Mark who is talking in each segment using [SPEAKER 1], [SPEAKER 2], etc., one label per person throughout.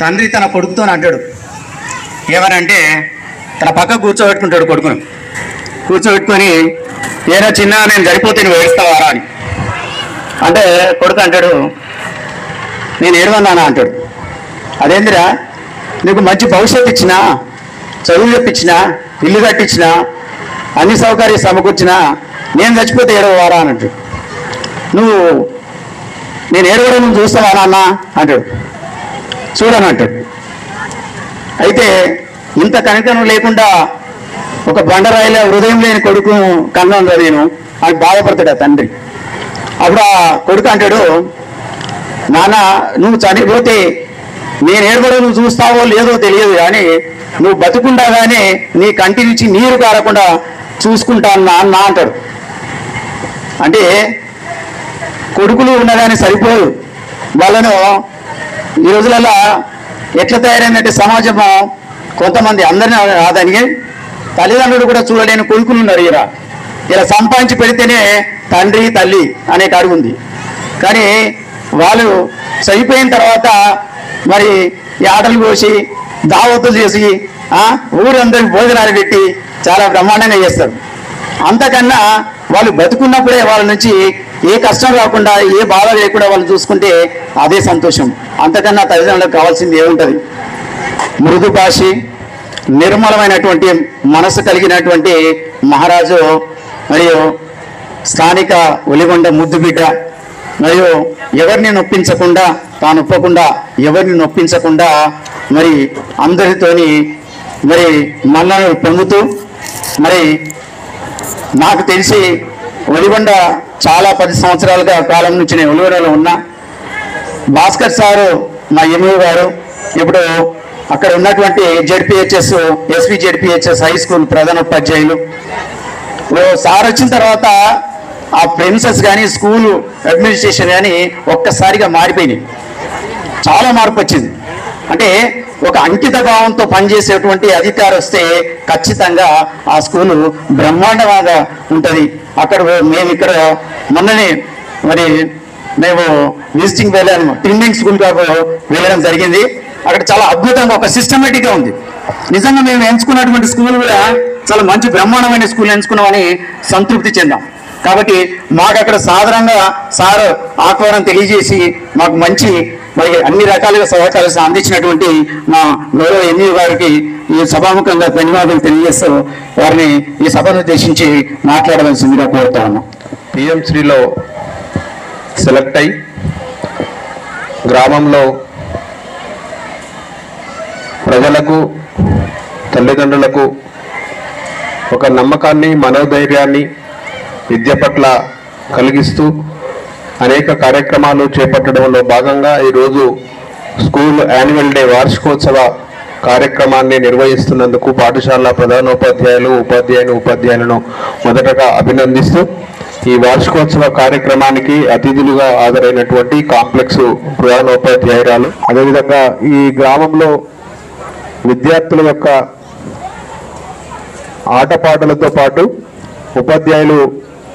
[SPEAKER 1] తండ్రి తన కొడుకుతో అంటాడు, ఏమనంటే తన పక్క కూర్చోబెట్టుకుంటాడు కొడుకును. కూర్చోబెట్టుకొని ఏదో చిన్నగా నేను సరిపోతే నువ్వు ఏడుస్తావారా అని అంటే కొడుకు అంటాడు, నేను ఏడవన్నానా అంటాడు. అదేందిరా, నీకు మంచి భవిష్యత్తు ఇచ్చినా, చదువు చెప్పించినా, ఇల్లు కట్టించినా, అన్ని సౌకర్యాలు సమకూర్చినా నేను చచ్చిపోతే ఏడవవారా అని అంటాడు. నువ్వు నేను ఏడవడం నువ్వు చూస్తావా నాన్న అంటాడు. చూడను అంటాడు. అయితే ఇంత కనికరం లేకుండా ఒక బండరాయిల హృదయం లేని కొడుకు కన్నాను నేను అని బాధపడతాడు ఆ తండ్రి. అప్పుడు ఆ కొడుకు అంటాడు, నాన్న నువ్వు చనిపోతే నేను ఏడవడం నువ్వు చూస్తావో లేదో తెలియదు, కానీ నువ్వు బతుకుండగానే నీ కంటి నుంచి నీరు కారకుండా చూసుకుంటాను నాన్న అంటాడు. అంటే కొడుకులు ఉండగానే సరిపోదు, వాళ్ళను ఈ రోజులలో ఎట్లా తయారైందంటే సమాజము కొంతమంది అందరినీ రాదని తల్లిదండ్రులు కూడా చూడలేని కొడుకులు ఉన్నారు. ఇలా సంపాదించి పెడితేనే తండ్రి తల్లి అనే కాడు ఉంది. కానీ వాళ్ళు చనిపోయిన తర్వాత మరి ఈ ఆటలు కోసి దావతులు చేసి ఊరందరికి భోజనాలు పెట్టి చాలా బ్రహ్మాండంగా చేస్తారు. అంతకన్నా వాళ్ళు బతుకున్నప్పుడే వాళ్ళ నుంచి ఏ కష్టం రాకుండా ఏ బాధ లేకుండా వాళ్ళు చూసుకుంటే అదే సంతోషం. అంతకన్నా తల్లిదండ్రులకు కావాల్సింది ఏముంటుంది? మృదు భాషి నిర్మలమైనటువంటి మనసు కలిగినటువంటి మహారాజు మరియు స్థానిక ఒలిగొండ ముద్దుబిడ్డ మరియు ఎవరిని నొప్పించకుండా, తాను ఒప్పకుండా ఎవరిని నొప్పించకుండా మరి అందరితోని మరి మన్ననలు పొందుతూ, మరి నాకు తెలిసి ఒలిగొండ చాలా 10 సంవత్సరాలుగా కాలం నుంచి నేను ఒలిగొండలో ఉన్నా. భాస్కర్ సారు మా ఎంఓ గారు ఇప్పుడు అక్కడ ఉన్నటువంటి ZPHS SV ZPHS high school ప్రధానోపాధ్యాయులు. సార్ వచ్చిన తర్వాత ఆ ప్రిన్సెస్ కానీ స్కూలు అడ్మినిస్ట్రేషన్ కానీ ఒక్కసారిగా మారిపోయినాయి. చాలా మార్పు వచ్చింది. అంటే ఒక అంకిత భావంతో పనిచేసేటువంటి అధికారి వస్తే ఖచ్చితంగా ఆ స్కూలు బ్రహ్మాండంగా ఉంటుంది. అక్కడ మేము ఇక్కడ మొన్ననే మరి మేము విజిటింగ్ వెళ్ళాము, ట్రిమ్మింగ్ స్కూల్ వెళ్ళడం జరిగింది. అక్కడ చాలా అద్భుతంగా ఒక సిస్టమేటిక్గా ఉంది. నిజంగా మేము ఎంచుకున్నటువంటి స్కూల్ కూడా చాలా మంచి బ్రహ్మాండమైన స్కూల్ ఎంచుకున్నామని సంతృప్తి చెందాం. కాబట్టి మాకు అక్కడ సాధారణంగా సార్ ఆహ్వానం తెలియజేసి మాకు మంచి మరి అన్ని రకాలుగా సహకారాలు అందించినటువంటి మా గౌరవ ఎంఈ గారికి ఈ సభాముఖంగా ధన్యవాదాలు తెలియజేస్తూ వారిని ఈ సభను ఉద్దేశించి మాట్లాడవలసిందిగా కోరుతా ఉన్నాం.
[SPEAKER 2] పిఎంశ్రీలో సెలెక్ట్ అయి గ్రామంలో ప్రజలకు, తల్లిదండ్రులకు ఒక నమ్మకాన్ని, మనోధైర్యాన్ని విద్య పట్ల కలిగిస్తూ అనేక కార్యక్రమాలు చేపట్టడంలో భాగంగా ఈరోజు స్కూల్ యాన్యువల్ డే వార్షికోత్సవ కార్యక్రమాన్ని నిర్వహిస్తున్నందుకు పాఠశాల ప్రధానోపాధ్యాయులు, ఉపాధ్యాయులను మొదటగా అభినందిస్తూ ఈ వార్షికోత్సవ కార్యక్రమానికి అతిథులుగా హాజరైనటువంటి కాంప్లెక్స్ ప్రధానోపాధ్యాయురాలు, అదేవిధంగా ఈ గ్రామంలో విద్యార్థుల యొక్క ఆటపాటలతో పాటు ఉపాధ్యాయులు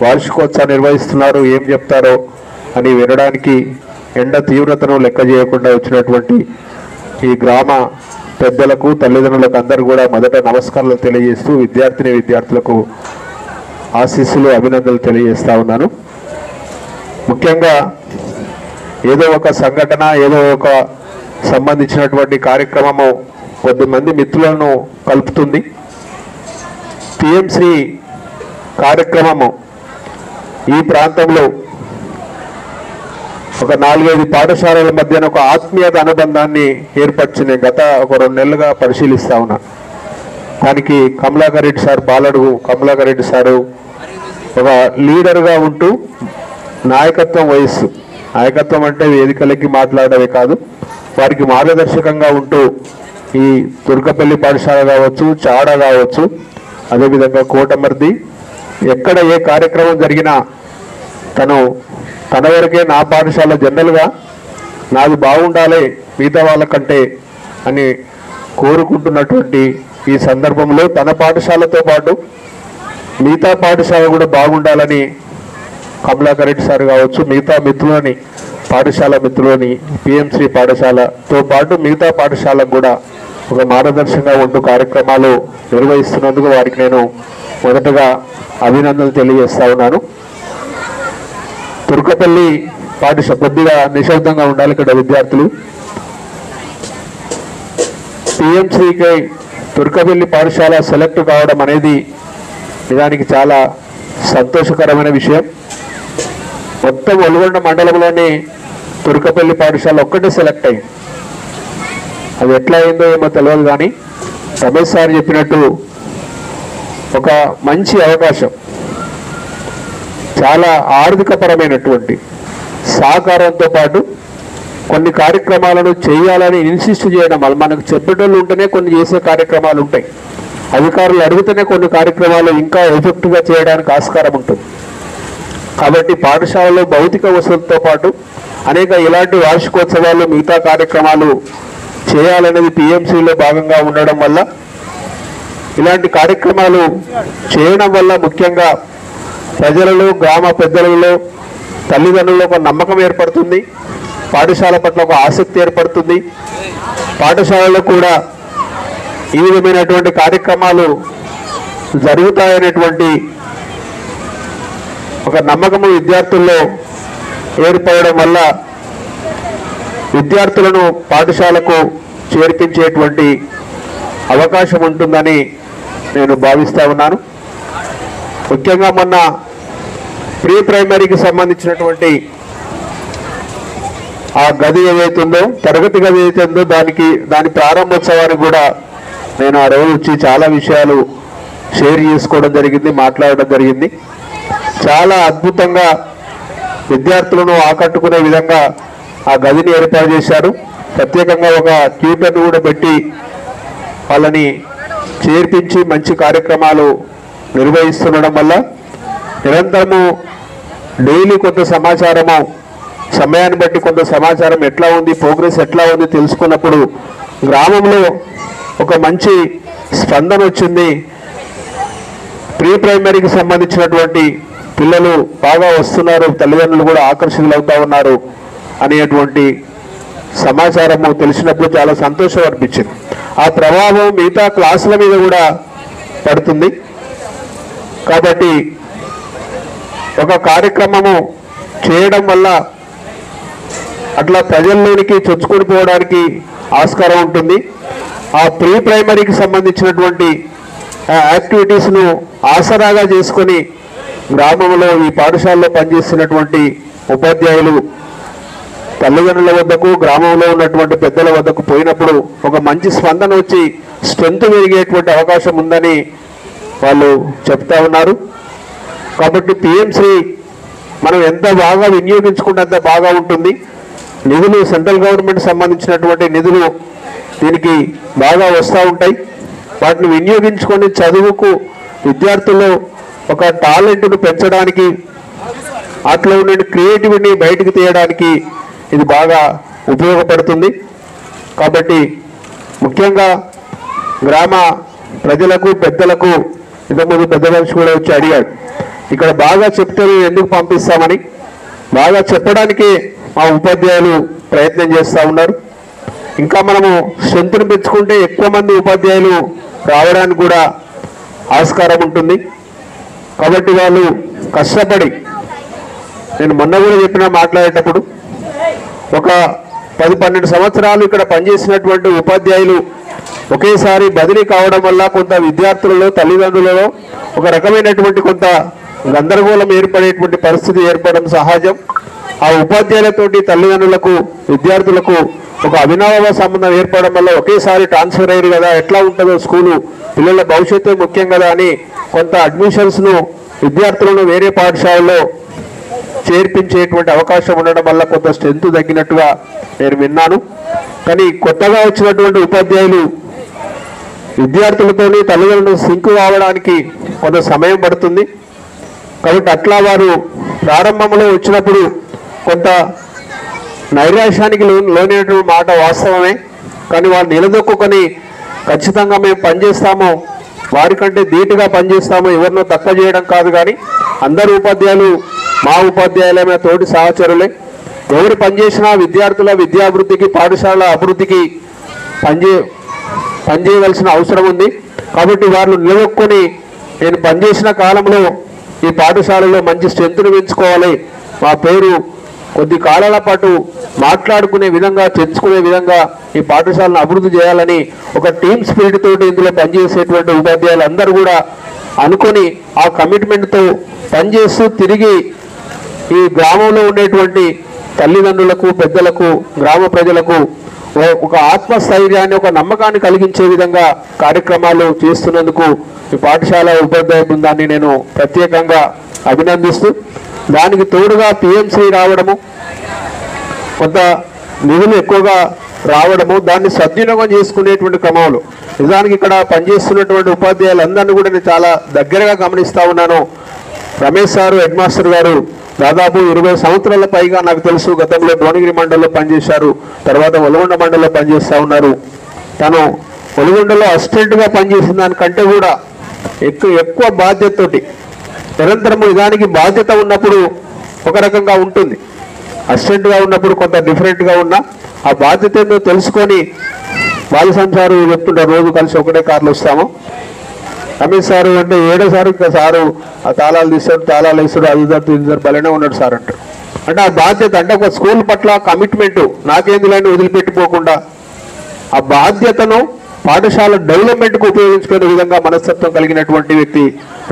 [SPEAKER 2] వార్షికోత్సవం నిర్వహిస్తున్నారు, ఏం చెప్తారో అని వినడానికి ఎండ తీవ్రతను లెక్క చేయకుండా వచ్చినటువంటి ఈ గ్రామ పెద్దలకు, తల్లిదండ్రులకు అందరూ కూడా మొదట నమస్కారాలు తెలియజేస్తూ విద్యార్థులకు ఆశీస్సులు, అభినందనలు తెలియజేస్తా ఉన్నాను. ముఖ్యంగా ఏదో ఒక సంఘటన, ఏదో ఒక సంబంధించినటువంటి కార్యక్రమము కొద్దిమంది మిత్రులను కలుపుతుంది. పిఎంశ్రీ కార్యక్రమము ఈ ప్రాంతంలో ఒక 4-5 పాఠశాలల మధ్యన ఒక ఆత్మీయత అనుబంధాన్ని ఏర్పరిచింది. గత ఒక 2 నెలలుగా పరిశీలిస్తా ఉన్నా. దానికి కమలాకర్ రెడ్డి సార్, బాలడుగు కమలాకర్ రెడ్డి సారు ఒక లీడర్గా ఉంటూ నాయకత్వం వహిస్తూ, నాయకత్వం అంటే వేదికలకి మాట్లాడేవి కాదు, వారికి మార్గదర్శకంగా ఉంటూ ఈ దుర్గపల్లి పాఠశాల కావచ్చు, చాడ కావచ్చు, అదేవిధంగా కోటమర్ది, ఎక్కడ ఏ కార్యక్రమం జరిగినా తన వరకే నా పాఠశాల జనరల్గా నాది బాగుండాలి మిగతా వాళ్ళకంటే అని కోరుకుంటున్నటువంటి ఈ సందర్భంలో తన పాఠశాలతో పాటు మిగతా పాఠశాల కూడా బాగుండాలని కమలాకర్ రెడ్డి సార్ కావచ్చు, మిగతా మిత్రులని పాఠశాల మిత్రులని పిఎంసి పాఠశాలతో పాటు మిగతా పాఠశాలకు కూడా ఒక మార్గదర్శకంగా ఉంటూ కార్యక్రమాలు నిర్వహిస్తున్నందుకు వారికి నేను మొదటగా అభినందనలు తెలియజేస్తా ఉన్నాను. తుర్కపల్లి పాఠశాల కొద్దిగా నిశ్శబ్దంగా ఉండాలి ఇక్కడ విద్యార్థులు. పిఎంసికి తుర్కపల్లి పాఠశాల సెలెక్ట్ కావడం అనేది నిజానికి చాలా సంతోషకరమైన విషయం. మొత్తం ఒల్గొండ మండలంలోని తుర్కపల్లి పాఠశాల ఒక్కటే సెలెక్ట్ అయింది. అది ఎట్లా అయిందో ఏమో తెలియదు, కానీ రమేష్ సార్ చెప్పినట్టు ఒక మంచి అవకాశం, చాలా ఆర్థికపరమైనటువంటి సహకారంతో పాటు కొన్ని కార్యక్రమాలను చేయాలని ఇన్సిస్ట్ చేయడం వల్ల మనకు చెప్పేటోళ్ళు ఉంటేనే కొన్ని చేసే కార్యక్రమాలు ఉంటాయి, అధికారులు అడిగితేనే కొన్ని కార్యక్రమాలు ఇంకా ఎఫెక్టివ్గా చేయడానికి ఆస్కారం ఉంటుంది. కాబట్టి పాఠశాలలో భౌతిక వసతులతో పాటు అనేక ఇలాంటి వార్షికోత్సవాలు మిగతా కార్యక్రమాలు చేయాలనేది పిఎంసిలో భాగంగా ఉండడం వల్ల, ఇలాంటి కార్యక్రమాలు చేయడం వల్ల ముఖ్యంగా ప్రజలలో గ్రామ పెద్దలలో తల్లిదండ్రులలో ఒక నమ్మకం ఏర్పడుతుంది, పాఠశాల పట్ల ఒక ఆసక్తి ఏర్పడుతుంది. పాఠశాలలో కూడా ఈ విధమైనటువంటి కార్యక్రమాలు జరుగుతాయనేటువంటి ఒక నమ్మకము విద్యార్థుల్లో ఏర్పడడం వల్ల విద్యార్థులను పాఠశాలకు చేర్పించేటువంటి అవకాశం ఉంటుందని నేను భావిస్తా ఉన్నాను. ముఖ్యంగా మొన్న ప్రీ ప్రైమరీకి సంబంధించినటువంటి ఆ గది ఏదైతుందో, తరగతి గది ఏదైతుందో దాని ప్రారంభోత్సవానికి కూడా నేను ఆ రోజు వచ్చి చాలా విషయాలు షేర్ చేసుకోవడం జరిగింది, మాట్లాడడం జరిగింది. చాలా అద్భుతంగా విద్యార్థులను ఆకట్టుకునే విధంగా ఆ గదిని ఏర్పాటు చేశారు. ప్రత్యేకంగా ఒక ట్యూటర్ను కూడా పెట్టి వాళ్ళని చేర్పించి మంచి కార్యక్రమాలు నిర్వహిస్తుండడం వల్ల నిరంతరము డైలీ కొంత సమాచారము, సమయాన్ని బట్టి కొంత సమాచారం ఎట్లా ఉంది, ప్రోగ్రెస్ ఎట్లా ఉంది తెలుసుకున్నప్పుడు గ్రామంలో ఒక మంచి స్పందన వచ్చింది. ప్రీ ప్రైమరీకి సంబంధించినటువంటి పిల్లలు బాగా వస్తున్నారు, తల్లిదండ్రులు కూడా ఆకర్షితులవుతా ఉన్నారు అనేటువంటి సమాచారము తెలిసినప్పుడు చాలా సంతోషం అనిపించింది. ఆ ప్రభావం మిగతా క్లాసుల మీద కూడా పడుతుంది. కాబట్టి ఒక కార్యక్రమము చేయడం వల్ల అట్లా ప్రజల్లోనికి చొచ్చుకొని పోవడానికి ఆస్కారం ఉంటుంది. ఆ ప్రీ ప్రైమరీకి సంబంధించినటువంటి యాక్టివిటీస్ను ఆసరాగా చేసుకొని గ్రామంలో ఈ పాఠశాలలో పనిచేస్తున్నటువంటి ఉపాధ్యాయులు తల్లిదండ్రుల వద్దకు, గ్రామంలో ఉన్నటువంటి పెద్దల వద్దకు పోయినప్పుడు ఒక మంచి స్పందన వచ్చి స్ట్రెంత్ పెరిగేటువంటి అవకాశం ఉందని వాళ్ళు చెప్తా ఉన్నారు. కాబట్టి పిఎంసి మనం ఎంత బాగా వినియోగించుకుంటే అంత బాగా ఉంటుంది. నిధులు సెంట్రల్ గవర్నమెంట్ సంబంధించినటువంటి నిధులు దీనికి బాగా వస్తూ ఉంటాయి. వాటిని వినియోగించుకొని చదువుకు విద్యార్థుల్లో ఒక టాలెంట్ను పెంచడానికి, అట్లా ఉండే క్రియేటివిటీని బయటకు తీయడానికి ఇది బాగా ఉపయోగపడుతుంది. కాబట్టి ముఖ్యంగా గ్రామ ప్రజలకు, పెద్దలకు ఇంతకుముందు పెద్ద మనిషి కూడా వచ్చి అడిగాడు, ఇక్కడ బాగా చెప్తే ఎందుకు పంపిస్తామని. బాగా చెప్పడానికి మా ఉపాధ్యాయులు ప్రయత్నం చేస్తూ ఉన్నారు. ఇంకా మనము స్ట్రెంత్ను పెంచుకుంటే ఎక్కువ మంది ఉపాధ్యాయులు రావడానికి కూడా ఆస్కారం ఉంటుంది. కాబట్టి వాళ్ళు కష్టపడి, నేను మొన్న కూడా చెప్పినా మాట్లాడేటప్పుడు, ఒక 10-12 సంవత్సరాలు ఇక్కడ పనిచేసినటువంటి ఉపాధ్యాయులు ఒకేసారి బదిలీ కావడం వల్ల కొంత విద్యార్థులలో, తల్లిదండ్రులలో ఒక రకమైనటువంటి కొంత గందరగోళం ఏర్పడేటువంటి పరిస్థితి ఏర్పడడం సహజం. ఆ ఉపాధ్యాయులతోటి తల్లిదండ్రులకు, విద్యార్థులకు ఒక అవినావ సంబంధం ఏర్పడడం వల్ల ఒకేసారి ట్రాన్స్ఫర్ అయ్యారు కదా, ఎట్లా ఉంటుందో స్కూలు, పిల్లల భవిష్యత్తు ముఖ్యం కదా అని కొంత అడ్మిషన్స్ను విద్యార్థులను వేరే పాఠశాలలో చేర్పించేటువంటి అవకాశం ఉండడం వల్ల కొంత స్ట్రెంత్ తగ్గినట్టుగా నేను విన్నాను. కానీ కొత్తగా వచ్చినటువంటి ఉపాధ్యాయులు విద్యార్థులతోని తల్లిదండ్రులు సింక్ కావడానికి కొంత సమయం పడుతుంది. కాబట్టి అట్లా వారు ప్రారంభంలో వచ్చినప్పుడు కొంత నైరాశ్యానికి లోనైనటువంటి మాట వాస్తవమే. కానీ వాళ్ళు నిలదొక్కుని ఖచ్చితంగా మేము పనిచేస్తాము, వారికంటే ధీటుగా పనిచేస్తాము, ఎవరినో తక్కువ చేయడం కాదు. కానీ అందరు ఉపాధ్యాయులు మా ఉపాధ్యాయులైన తోటి సహచరులే. ఎవరు పనిచేసినా విద్యార్థుల విద్యాభివృద్ధికి పాఠశాల అభివృద్ధికి పనిచేయవలసిన అవసరం ఉంది. కాబట్టి వాళ్ళు నిలదొక్కుని నేను పనిచేసిన కాలంలో ఈ పాఠశాలలో మంచి స్ట్రెంత్ను పెంచుకోవాలి, మా పేరు కొద్ది కాలాల పాటు మాట్లాడుకునే విధంగా చర్చుకునే విధంగా ఈ పాఠశాలను అభివృద్ధి చేయాలని ఒక టీమ్ స్పిరిట్ తోటి ఇందులో పనిచేసేటువంటి ఉపాధ్యాయులు అందరూ కూడా అనుకొని ఆ కమిట్మెంట్తో పనిచేస్తూ తిరిగి ఈ గ్రామంలో ఉండేటువంటి తల్లిదండ్రులకు పెద్దలకు గ్రామ ప్రజలకు ఒక ఆత్మస్థైర్యాన్ని ఒక నమ్మకాన్ని కలిగించే విధంగా కార్యక్రమాలు చేస్తున్నందుకు ఈ పాఠశాల ఉపాధ్యాయ బృందాన్ని నేను ప్రత్యేకంగా అభినందిస్తూ దానికి తోడుగా పిఎంసి రావడము కొంత నిధులు ఎక్కువగా రావడము దాన్ని సద్వినియోగం చేసుకునేటువంటి క్రమంలో నిజానికి ఇక్కడ పనిచేస్తున్నటువంటి ఉపాధ్యాయులందరినీ కూడా నేను చాలా దగ్గరగా గమనిస్తూ ఉన్నాను. రమేష్ సారు హెడ్ మాస్టర్ గారు దాదాపు 20 సంవత్సరాల పైగా నాకు తెలుసు గతంలో భువనగిరి మండలంలో పనిచేశారు, తర్వాత ఒలగొండ మండలంలో పనిచేస్తూ ఉన్నారు. తను ఒలగొండలో అసిస్టెంట్గా పనిచేసిన దానికంటే కూడా ఎక్కువ బాధ్యతతోటి నిరంతరము నిజానికి బాధ్యత ఉన్నప్పుడు ఒక రకంగా ఉంటుంది, అసిస్టెంట్గా ఉన్నప్పుడు కొంత డిఫరెంట్గా ఉన్నా ఆ బాధ్యత ఏందో తెలుసుకొని బాలస్వామి సారు చెప్తుంటారు రోజు కలిసి ఒకటే కార్లు వస్తాము. రమేష్ సారు అంటే 7వ సారు ఇంకా సారు ఆ తాళాలు తీస్తాడు తాళాలు వేస్తాడు అది ఇద్దరు బలనే ఉన్నాడు సార్ అంటారు. అంటే ఆ బాధ్యత అంటే ఒక స్కూల్ పట్ల కమిట్మెంటు నాకేందులని వదిలిపెట్టిపోకుండా ఆ బాధ్యతను పాఠశాల డెవలప్మెంట్కు ఉపయోగించుకునే విధంగా మనస్తత్వం కలిగినటువంటి వ్యక్తి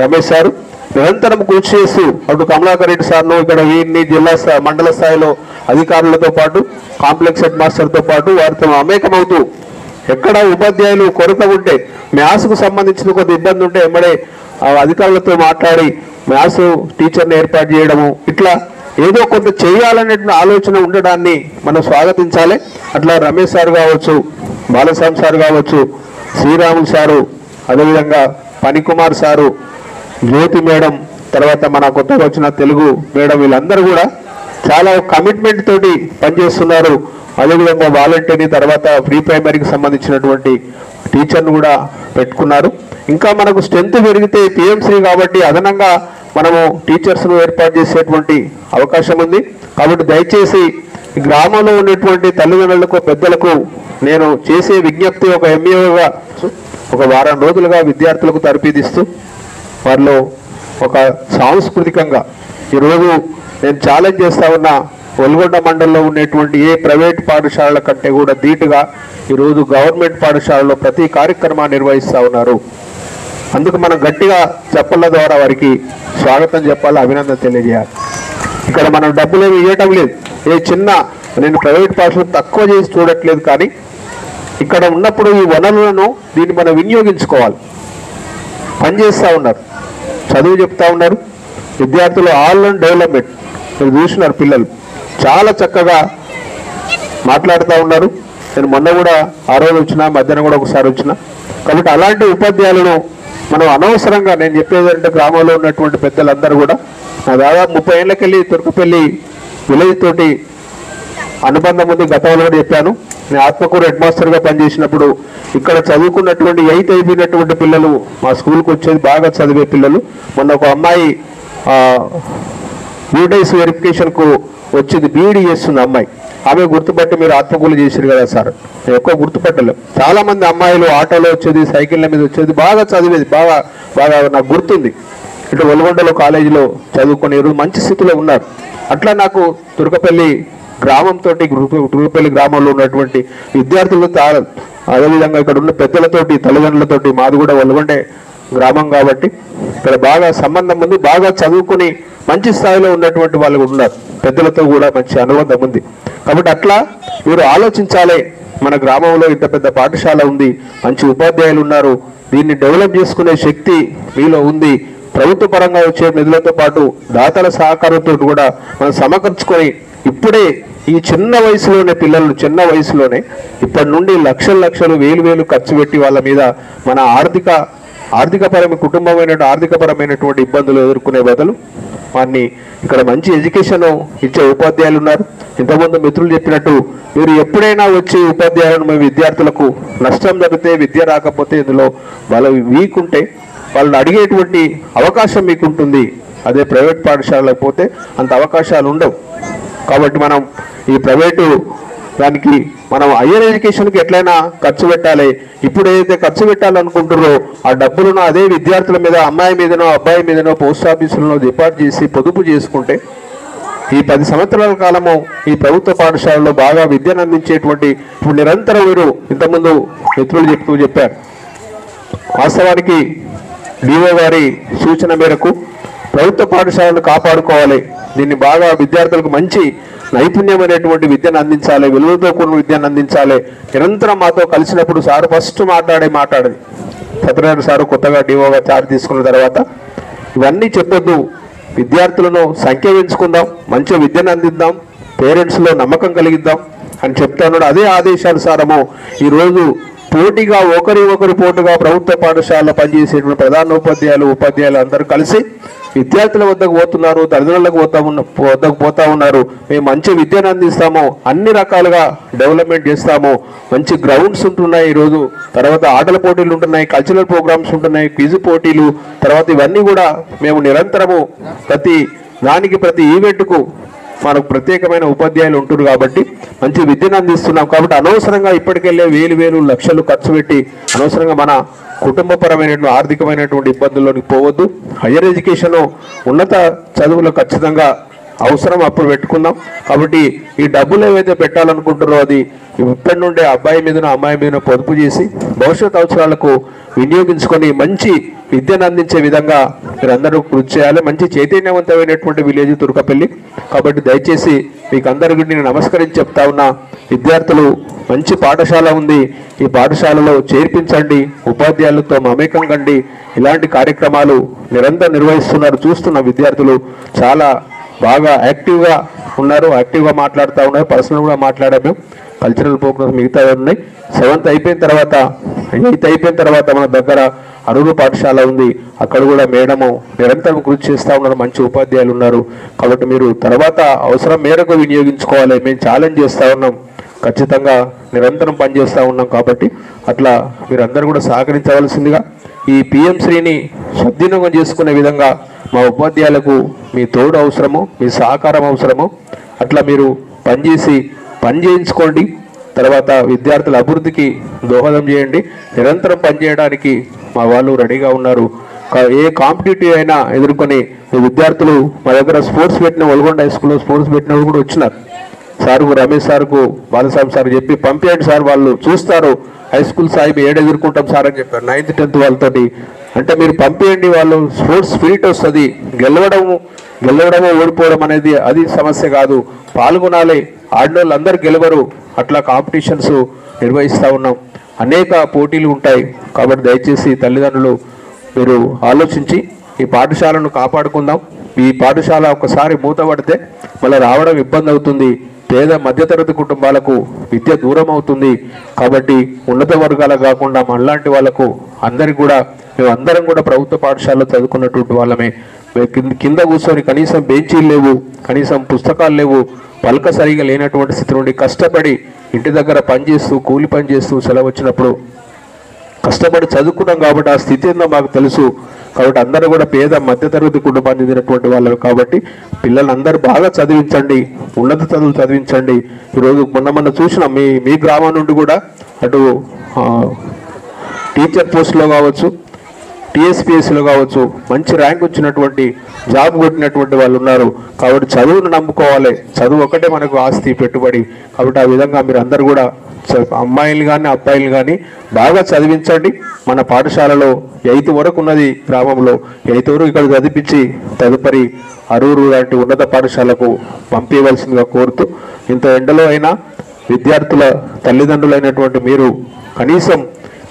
[SPEAKER 2] రమేష్ సారు. నిరంతరం కృషి చేస్తూ అటు కమలాకర్ రెడ్డి సార్ను ఇక్కడ వీరిని జిల్లా మండల స్థాయిలో అధికారులతో పాటు కాంప్లెక్స్ హెడ్ మాస్టర్తో పాటు వారితో అమేకమవుతూ ఎక్కడ ఉపాధ్యాయులు కొరత ఉంటే మ్యాథ్స్కు సంబంధించిన కొద్ది ఇబ్బంది ఉంటే వెంబడే అధికారులతో మాట్లాడి మ్యాథ్స్ టీచర్ని ఏర్పాటు చేయడము ఇట్లా ఏదో కొంత చేయాలనే ఆలోచన ఉండడాన్ని మనం స్వాగతించాలి. అట్లా రమేష్ సార్ కావచ్చు, బాలస్వామి సార్ కావచ్చు, శ్రీరాములు సారు, అదేవిధంగా పనికుమార్ సారు, జ్యోతి మేడం, తర్వాత మన కొత్తగా వచ్చిన తెలుగు మేడం వీళ్ళందరూ కూడా చాలా కమిట్మెంట్ తోటి పనిచేస్తున్నారు. అదేవిధంగా వాలంటీర్ని తర్వాత ప్రీ ప్రైమరీకి సంబంధించినటువంటి టీచర్ను కూడా పెట్టుకున్నారు. ఇంకా మనకు స్ట్రెంత్ పెరిగితే పిఎంసీ కాబట్టి అదనంగా మనము టీచర్స్ను ఏర్పాటు చేసేటువంటి అవకాశం ఉంది. కాబట్టి దయచేసి ఈ గ్రామంలో ఉన్నటువంటి తల్లిదండ్రులకు పెద్దలకు నేను చేసే విజ్ఞప్తి ఒక ఎంఈఓగా ఒక వారం రోజులుగా విద్యార్థులకు తరబిదిస్తూ వారిలో ఒక సాంస్కృతికంగా ఈరోజు నేను ఛాలెంజ్ చేస్తా ఉన్న ఒల్గొండ మండలంలో ఉన్నటువంటి ఏ ప్రైవేట్ పాఠశాలల కంటే కూడా ధీటుగా ఈరోజు గవర్నమెంట్ పాఠశాలలో ప్రతి కార్యక్రమాన్ని నిర్వహిస్తూ ఉన్నారు. అందుకు మనం గట్టిగా చెప్పల ద్వారా వారికి స్వాగతం చెప్పాలి, అభినందన తెలియజేయాలి. ఇక్కడ మనం డబ్బులు ఏమి ఇవ్వటం లేదు, ఏ చిన్న నేను ప్రైవేట్ పాఠశాలను తక్కువ చేసి చూడట్లేదు, కానీ ఇక్కడ ఉన్నప్పుడు ఈ వనరులను దీన్ని మనం వినియోగించుకోవాలి. పనిచేస్తూ ఉన్నారు, చదువు చెప్తా ఉన్నారు, విద్యార్థులు ఆల్ డెవలప్మెంట్ మీరు చూసినారు, పిల్లలు చాలా చక్కగా మాట్లాడుతూ ఉన్నారు. నేను మొన్న కూడా ఆ రోజు వచ్చిన మధ్యాహ్నం కూడా ఒకసారి వచ్చిన. కాబట్టి అలాంటి ఉపాధ్యాయులను మనం అనవసరంగా నేను చెప్పేదంటే గ్రామంలో ఉన్నటువంటి పెద్దలందరూ కూడా నా దాదాపు 30 ఏళ్ళకెళ్ళి తుర్కపల్లి విలేజ్ తోటి అనుబంధం ఉంది. గతంలో కూడా చెప్పాను, నేను ఆత్మకూరు హెడ్ మాస్టర్గా పనిచేసినప్పుడు ఇక్కడ చదువుకున్నటువంటి 8th అయిపోయినటువంటి పిల్లలు మా స్కూల్కి వచ్చేది బాగా చదివే పిల్లలు. మొన్న ఒక అమ్మాయి యూడైస్ వెరిఫికేషన్కు వచ్చింది, బీఈడీ చేస్తుంది అమ్మాయి. ఆమె గుర్తుపట్టి మీరు ఆత్మకూలు చేశారు కదా సార్, నేను ఎక్కువ గుర్తుపట్టలేము. చాలామంది అమ్మాయిలు ఆటోలో వచ్చేది, సైకిళ్ళ మీద వచ్చేది, బాగా చదివేది, బాగా నాకు గుర్తుంది. ఇటు ఒల్గొండలో కాలేజీలో చదువుకునే రోజు మంచి స్థితిలో ఉన్నారు. అట్లా నాకు తుర్కపల్లి గ్రామంతో తుర్కపల్లి గ్రామంలో ఉన్నటువంటి విద్యార్థులతో అదేవిధంగా ఇక్కడ ఉన్న పెద్దలతోటి తల్లిదండ్రులతోటి మాది కూడా ఒల్గొండే గ్రామం కాబట్టి ఇక్కడ బాగా సంబంధం ఉంది. బాగా చదువుకుని మంచి స్థాయిలో ఉన్నటువంటి వాళ్ళు ఉన్నారు, పెద్దలతో కూడా మంచి అనుబంధం ఉంది. కాబట్టి అట్లా మీరు ఆలోచించాలి, మన గ్రామంలో ఇంత పెద్ద పాఠశాల ఉంది, మంచి ఉపాధ్యాయులు ఉన్నారు, దీన్ని డెవలప్ చేసుకునే శక్తి మీలో ఉంది. ప్రభుత్వ పరంగా వచ్చే నిధులతో పాటు దాతల సహకారంతో కూడా మనం సమకూర్చుకొని ఇప్పుడే ఈ చిన్న వయసులోనే పిల్లలు చిన్న వయసులోనే ఇప్పటి నుండి లక్షలు వేలు ఖర్చు పెట్టి వాళ్ళ మీద మన ఆర్థికపరమైనటువంటి ఇబ్బందులు ఎదుర్కొనే బదులు వారిని ఇక్కడ మంచి ఎడ్యుకేషన్ ఇచ్చే ఉపాధ్యాయులు ఉన్నారు. ఇంతకుముందు మిత్రులు చెప్పినట్టు మీరు ఎప్పుడైనా వచ్చి ఉపాధ్యాయులను మీ విద్యార్థులకు నష్టం జరిగితే విద్య రాకపోతే ఇందులో వాళ్ళు వీక్ ఉంటే వాళ్ళని అడిగేటువంటి అవకాశం మీకు ఉంటుంది. అదే ప్రైవేట్ పాఠశాలకు పోతే అంత అవకాశాలు ఉండవు. కాబట్టి మనం ఈ ప్రైవేటు దానికి మనం హయ్యర్ ఎడ్యుకేషన్కి ఎట్లయినా ఖర్చు పెట్టాలి. ఇప్పుడు ఏదైతే ఖర్చు పెట్టాలనుకుంటారో ఆ డబ్బులను అదే విద్యార్థుల మీద, అమ్మాయి మీదనో అబ్బాయి మీదనో పోస్ట్ ఆఫీసులలో డిపాజిట్ చేసి పొదుపు చేసుకుంటే ఈ 10 సంవత్సరాల కాలము ఈ ప్రభుత్వ పాఠశాలలో బాగా విద్యను అందించేటువంటి ఇప్పుడు నిరంతరం మీరు ఇంతకుముందు మిత్రులు చెప్పారు. వాస్తవానికి డిఓ గారి సూచన మేరకు ప్రభుత్వ పాఠశాలను కాపాడుకోవాలి. దీన్ని బాగా విద్యార్థులకు మంచి నైపుణ్యమైనటువంటి విద్యను అందించాలి, విలువలతో కూడిన విద్యను అందించాలి. నిరంతరం మాతో కలిసినప్పుడు సారు ఫస్ట్ మాట్లాడేది సత్యనారాయణ సారు కొత్తగా డిఓగా చార్జ్ తీసుకున్న తర్వాత ఇవన్నీ చెప్పొద్దు, విద్యార్థులను సంఖ్య పెంచుకుందాం, మంచి విద్యను అందిద్దాం, పేరెంట్స్లో నమ్మకం కలిగిద్దాం అని చెప్తా ఉన్నాడు. అదే ఆదేశానుసారము ఈరోజు పోటీగా ఒకరి పోటుగా ప్రభుత్వ పాఠశాలలో పనిచేసేటువంటి ప్రధాన ఉపాధ్యాయులు అందరూ కలిసి విద్యార్థుల వద్దకు పోతున్నారు, తల్లిదండ్రులకు వద్దకు పోతా ఉన్నారు. మేము మంచి విద్యను అందిస్తాము, అన్ని రకాలుగా డెవలప్మెంట్ చేస్తాము, మంచి గ్రౌండ్స్ ఉంటున్నాయి ఈరోజు, తర్వాత ఆటల పోటీలు ఉంటున్నాయి, కల్చరల్ ప్రోగ్రామ్స్ ఉంటున్నాయి, క్విజ్ పోటీలు, తర్వాత ఇవన్నీ కూడా మేము నిరంతరము ప్రతి ఈవెంట్కు మనకు ప్రత్యేకమైన ఉపాధ్యాయులు ఉంటున్నారు కాబట్టి మంచి విద్యను అందిస్తున్నాం. కాబట్టి అనవసరంగా ఇప్పటికెళ్ళే వేలు లక్షలు ఖర్చు పెట్టి అనవసరంగా మన కుటుంబపరమైనటువంటి ఆర్థికమైనటువంటి ఇబ్బందుల్లోకి పోవద్దు. హయ్యర్ ఎడ్యుకేషన్ ఉన్నత చదువులు ఖచ్చితంగా అవసరం, అప్పుడు పెట్టుకుందాం. కాబట్టి ఈ డబ్బులు ఏవైతే పెట్టాలనుకుంటారో అది ఇప్పటి నుండే అబ్బాయి మీదనో అమ్మాయి మీదనో పొదుపు చేసి భవిష్యత్ అవసరాలకు వినియోగించుకొని మంచి విద్యను అందించే విధంగా మీరందరూ కృషి చేయాలి. మంచి చైతన్యవంతమైనటువంటి విలేజ్ తుర్కపల్లి. కాబట్టి దయచేసి మీకు అందరికీ నేను నమస్కరించి చెప్తా ఉన్నా, విద్యార్థులు మంచి పాఠశాల ఉంది, ఈ పాఠశాలలో చేర్పించండి, ఉపాధ్యాయులతో మమేకం కండి. ఇలాంటి కార్యక్రమాలు నిరంతరం నిర్వహిస్తున్నారు, చూస్తున్న విద్యార్థులు చాలా బాగా యాక్టివ్గా ఉన్నారు, యాక్టివ్గా మాట్లాడుతూ ఉన్నారు. పర్సనల్ కూడా మాట్లాడాము. కల్చరల్ ప్రోగ్రామ్స్ మిగతా ఉన్నాయి. 7th అయిపోయిన తర్వాత 8th అయిపోయిన తర్వాత మన దగ్గర అరుగు పాఠశాల ఉంది, అక్కడ కూడా మేడము నిరంతరం కృషి చేస్తూ ఉన్నారు, మంచి ఉపాధ్యాయులు ఉన్నారు. కాబట్టి మీరు తర్వాత అవసరం మేరకు వినియోగించుకోవాలి. మేము ఛాలెంజ్ చేస్తూ ఉన్నాం, ఖచ్చితంగా నిరంతరం పనిచేస్తూ ఉన్నాం. కాబట్టి అట్లా మీరందరూ కూడా సహకరించవలసిందిగా, ఈ పిఎంశ్రీని సద్వినియోగం చేసుకునే విధంగా మా ఉపాధ్యాయులకు మీ తోడు అవసరము, మీ సహకారం అవసరము. అట్లా మీరు పని చేయించుకోండి. తర్వాత విద్యార్థుల అభివృద్ధికి దోహదం చేయండి. నిరంతరం పనిచేయడానికి మా వాళ్ళు రెడీగా ఉన్నారు. ఏ కాంపిటేటివ్ అయినా ఎదుర్కొని విద్యార్థులు మా దగ్గర స్పోర్ట్స్ పెట్టిన వల్గొండ హై స్కూల్లో స్పోర్ట్స్ పెట్టిన వాళ్ళు కూడా వచ్చినారు. సార్కు రమేష్ సార్కు బాలస్వామి సార్ చెప్పి పంపించండి సార్, వాళ్ళు చూస్తారు. హై స్కూల్ సాయి ఏడు ఎదుర్కొంటాం సార్ అని చెప్పారు 9th 10th వాళ్ళతోటి. అంటే మీరు పంపించండి, వాళ్ళు స్పోర్ట్స్ స్పిరిట్ వస్తుంది. గెలవడము ఓడిపోవడం అనేది అది సమస్య కాదు, పాల్గొనాలి. ఆడినోళ్ళు అందరు గెలవరు, అట్లా కాంపిటీషన్స్ నిర్వహిస్తూ ఉన్నాం. అనేక పోటీలు ఉంటాయి. కాబట్టి దయచేసి తల్లిదండ్రులు మీరు ఆలోచించి ఈ పాఠశాలను కాపాడుకుందాం. ఈ పాఠశాల ఒకసారి మూతపడితే మళ్ళీ రావడం ఇబ్బంది అవుతుంది. పేద మధ్యతరగతి కుటుంబాలకు విద్య దూరం అవుతుంది. కాబట్టి ఉన్నత వర్గాలకు కాకుండా మనలాంటి వాళ్ళకు అందరికి కూడా మేమందరం కూడా ప్రభుత్వ పాఠశాలలో చదువుకున్నటువంటి వాళ్ళమే. కింద కూర్చొని కనీసం బెంచీలు లేవు, కనీసం పుస్తకాలు లేవు, పలక సరిగా లేనటువంటి స్థితి నుండి కష్టపడి ఇంటి దగ్గర పనిచేస్తూ కూలి పని చేస్తూ సెలవు వచ్చినప్పుడు కష్టపడి చదువుకున్నాం. కాబట్టి ఆ స్థితి ఏందో మాకు తెలుసు. కాబట్టి అందరూ కూడా పేద మధ్యతరగతి కుటుంబానికి చెందినటువంటి వాళ్ళు. కాబట్టి పిల్లలందరూ బాగా చదివించండి, ఉన్నత చదువులు చదివించండి. ఈరోజు మొన్న చూసినాం, మీ గ్రామం నుండి కూడా అటు టీచర్ పోస్టులో కావచ్చు, టీఎస్పీఎస్సీలో కావచ్చు మంచి ర్యాంక్ వచ్చినటువంటి జాబ్ కొట్టినటువంటి వాళ్ళు ఉన్నారు. కాబట్టి చదువును నమ్ముకోవాలి, చదువు ఒకటే మనకు ఆస్తి, పెట్టుబడి. కాబట్టి ఆ విధంగా మీరు అందరూ కూడా అమ్మాయిలు కానీ అబ్బాయిలు కానీ బాగా చదివించండి. మన పాఠశాలలో 8th వరకు ఉన్నది గ్రామంలో, 8th వరకు ఇక్కడ చదివించి తదుపరి అరూరు లాంటి ఉన్నత పాఠశాలకు పంపించవలసిందిగా కోరుతూ, ఇంత ఎండలో అయినా విద్యార్థుల తల్లిదండ్రులైనటువంటి మీరు కనీసం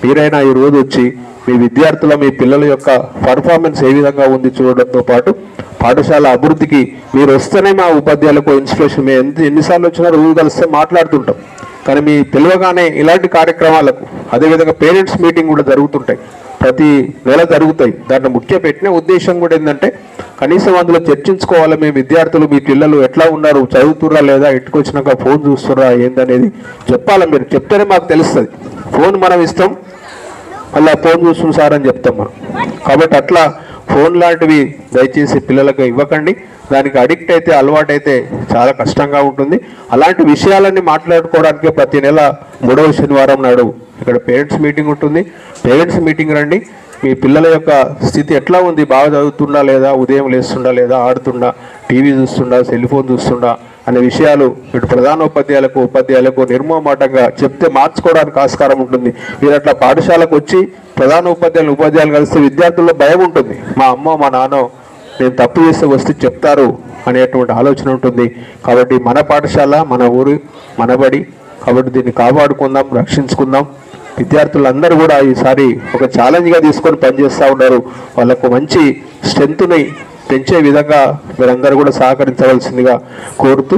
[SPEAKER 2] మీరైనా ఈ రోజు వచ్చి మీ విద్యార్థుల మీ పిల్లల యొక్క పర్ఫార్మెన్స్ ఏ విధంగా ఉంది చూడడంతో పాటు పాఠశాల అభివృద్ధికి మీరు వస్తేనే మా ఉపాధ్యాయులకు ఇన్స్పిరేషన్. మేము ఎన్నిసార్లు వచ్చినా రోజు కలిస్తే మాట్లాడుతుంటాం, కానీ మీ పిలవగానే ఇలాంటి కార్యక్రమాలకు, అదేవిధంగా పేరెంట్స్ మీటింగ్ కూడా జరుగుతుంటాయి, ప్రతి నెల జరుగుతాయి. దాంట్లో ముఖ్య పెట్టిన ఉద్దేశం కూడా ఏంటంటే కనీసం అందులో చర్చించుకోవాలి. మీ విద్యార్థులు మీ పిల్లలు ఎట్లా ఉన్నారు, చదువుతుర్రా లేదా, ఇంటికి వచ్చినాక ఫోన్ చూస్తుర్రా ఏందనేది చెప్పాలి. మీరు చెప్తేనే మాకు తెలుస్తుంది. ఫోన్ మనం ఇస్తాం, మళ్ళీ ఫోన్ చూస్తుంది సార్ అని చెప్తాం మనం. కాబట్టి అట్లా ఫోన్ లాంటివి దయచేసి పిల్లలకు ఇవ్వకండి. దానికి అడిక్ట్ అయితే, అలవాటైతే చాలా కష్టంగా ఉంటుంది. అలాంటి విషయాలన్నీ మాట్లాడుకోవడానికి ప్రతి నెల 3వ శనివారం నాడు ఇక్కడ పేరెంట్స్ మీటింగ్ ఉంటుంది. పేరెంట్స్ మీటింగ్ రండి. మీ పిల్లల యొక్క స్థితి ఎట్లా ఉంది, బాగా చదువుతుండా లేదా, ఉదయం లేస్తుండా లేదా, ఆడుతుండా, టీవీ చూస్తుండా, సెల్ ఫోన్ చూస్తుండా అనే విషయాలు ఇటు ప్రధానోపాధ్యాయులకు, ఉపాధ్యాయులకు నిర్మోహమాటంగా చెప్తే మార్చుకోవడానికి ఆస్కారం ఉంటుంది. మీరు అట్లా పాఠశాలకు వచ్చి ప్రధానోపాధ్యాయులు, ఉపాధ్యాయులు కలిస్తే విద్యార్థుల్లో భయం ఉంటుంది. మా అమ్మో మా నాన్నో నేను తప్పు చేస్తే వస్తే చెప్తారు అనేటువంటి ఆలోచన ఉంటుంది. కాబట్టి మన పాఠశాల, మన ఊరు, మన బడి. కాబట్టి దీన్ని కాపాడుకుందాం, రక్షించుకుందాం. విద్యార్థులందరూ కూడా ఈసారి ఒక ఛాలెంజ్గా తీసుకొని పనిచేస్తూ ఉన్నారు. వాళ్ళకు మంచి స్ట్రెంత్ని పెంచే విధంగా మీరందరూ కూడా సహకరించవలసిందిగా కోరుతూ,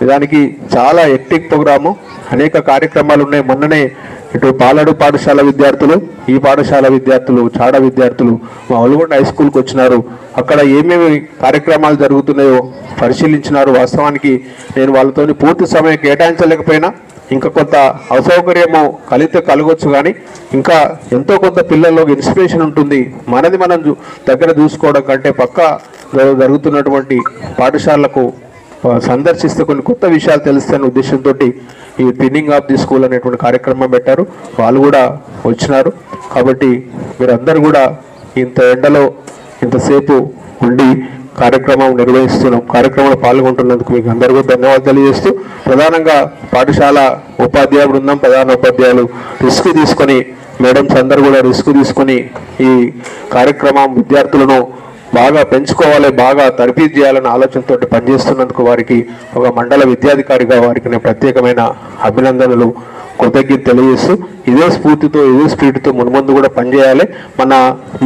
[SPEAKER 2] దానికి చాలా ఎక్టిక్ ప్రోగ్రాము, అనేక కార్యక్రమాలు ఉన్నాయి. మొన్ననే ఇటు పాలడు పాఠశాల విద్యార్థులు, ఈ పాఠశాల విద్యార్థులు, చాడ విద్యార్థులు మా ఒల్గొండ హై స్కూల్కి వచ్చినారు. అక్కడ ఏమేమి కార్యక్రమాలు జరుగుతున్నాయో పరిశీలించినారు. వాస్తవానికి నేను వాళ్ళతో పూర్తి సమయం కేటాయించలేకపోయినా ఇంకా కొంత అసౌకర్యము కలగొచ్చు, కానీ ఇంకా ఎంతో కొంత పిల్లల్లో ఇన్స్పిరేషన్ ఉంటుంది. మనది మనం దగ్గర చూసుకోవడం కంటే పక్క జరుగుతున్నటువంటి పాఠశాలకు సందర్శిస్తే కొన్ని కొత్త విషయాలు తెలుస్తాయనే ఉద్దేశంతో ఈ ట్విన్నింగ్ ఆఫ్ ది స్కూల్ అనేటువంటి కార్యక్రమం పెట్టారు. వాళ్ళు కూడా వచ్చినారు. కాబట్టి మీరందరూ కూడా ఇంత ఎండలో ఇంతసేపు ఉండి కార్యక్రమం నిర్వహిస్తున్నాం. కార్యక్రమంలో పాల్గొంటున్నందుకు మీకు అందరికీ ధన్యవాదాలు తెలియజేస్తూ, ప్రధానంగా పాఠశాల ఉపాధ్యాయ బృందం, ప్రధాన ఉపాధ్యాయులు రిస్క్ తీసుకొని, మేడమ్స్ అందరూ కూడా రిస్క్ తీసుకొని ఈ కార్యక్రమం విద్యార్థులను బాగా పెంచుకోవాలి, బాగా తరబీదు చేయాలనే ఆలోచనతో పనిచేస్తున్నందుకు వారికి ఒక మండల విద్యాధికారిగా వారికి నేను ప్రత్యేకమైన అభినందనలు, కృతజ్ఞత తెలియజేస్తూ, ఇదే స్ఫూర్తితో, ఇదే స్పీడ్తో మున్ముందు కూడా పనిచేయాలి.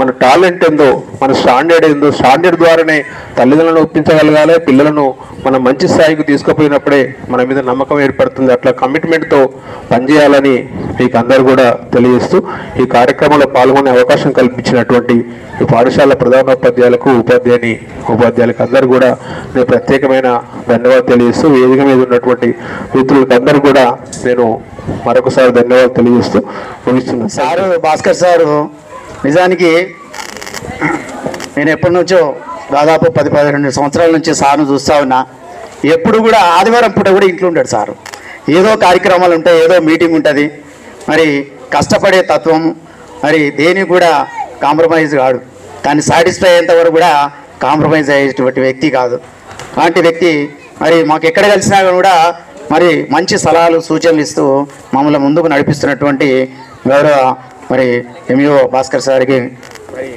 [SPEAKER 2] మన టాలెంట్ ఏందో, మన స్టాండర్డ్ ఏందో, స్టాండర్డ్ ద్వారానే తల్లిదండ్రులను ఒప్పించగలగాలి. పిల్లలను మనం మంచి స్థాయికి తీసుకుపోయినప్పుడే మన మీద నమ్మకం ఏర్పడుతుంది. అట్లా కమిట్మెంట్తో పనిచేయాలని మీకు అందరూ కూడా తెలియజేస్తూ, ఈ కార్యక్రమంలో పాల్గొనే అవకాశం కల్పించినటువంటి ఈ పాఠశాల ప్రధానోపాధ్యాయులకు, ఉపాధ్యాయులకు అందరూ కూడా నేను ప్రత్యేకమైన ధన్యవాదాలు తెలియజేస్తూ, వేదిక మీద ఉన్నటువంటి మిత్రులకు అందరూ కూడా నేను మరొకసారి ధన్యవాదాలు తెలియజేస్తూ ముగిస్తున్నాను.
[SPEAKER 1] సారు భాస్కర్ సారు నిజానికి నేను ఎప్పటి నుంచో దాదాపు 10-12 సంవత్సరాల నుంచి సార్ను చూస్తూ ఉన్నా. ఎప్పుడు కూడా ఆదివారం పూట కూడా ఇంట్లో ఉంటాడు సారు. ఏదో కార్యక్రమాలు ఉంటాయి, ఏదో మీటింగ్ ఉంటుంది. మరి కష్టపడే తత్వం, మరి దేని కూడా కాంప్రమైజ్ కాడు. దాన్ని సాటిస్ఫై అయ్యేంత వరకు కూడా కాంప్రమైజ్ అయ్యేటువంటి వ్యక్తి కాదు. అలాంటి వ్యక్తి మరి మాకు ఎక్కడ కలిసినా కూడా మరి మంచి సలహాలు, సూచనలు ఇస్తూ మమ్మల్ని ముందుకు నడిపిస్తున్నటువంటి గౌరవ మరి ఎంఈఓ భాస్కర్ సార్కి, మరి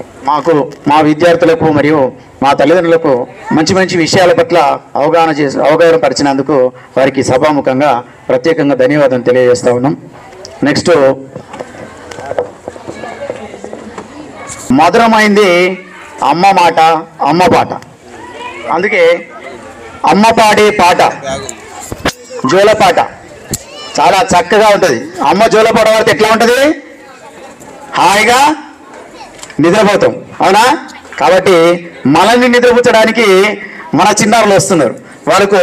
[SPEAKER 1] మా విద్యార్థులకు మరియు మా తల్లిదండ్రులకు మంచి మంచి విషయాల పట్ల అవగాహన పరిచినందుకు వారికి సభాముఖంగా ప్రత్యేకంగా ధన్యవాదాలు తెలియజేస్తా ఉన్నాం. నెక్స్ట్ మధురమైంది అమ్మ మాట, అమ్మ పాట. అందుకే అమ్మ పాడే పాట జోలపాట చాలా చక్కగా ఉంటుంది. అమ్మ జోలపాట వాడితే ఎట్లా ఉంటుంది? హాయిగా నిద్రపోతాం, అవునా? కాబట్టి మనల్ని నిద్రపుచ్చడానికి మన చిన్నారులు వస్తున్నారు. వాళ్ళకు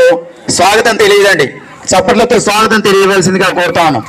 [SPEAKER 1] స్వాగతం తెలియదండి, చప్పట్లతో స్వాగతం తెలియవలసిందిగా కోరుతా ఉన్నాం.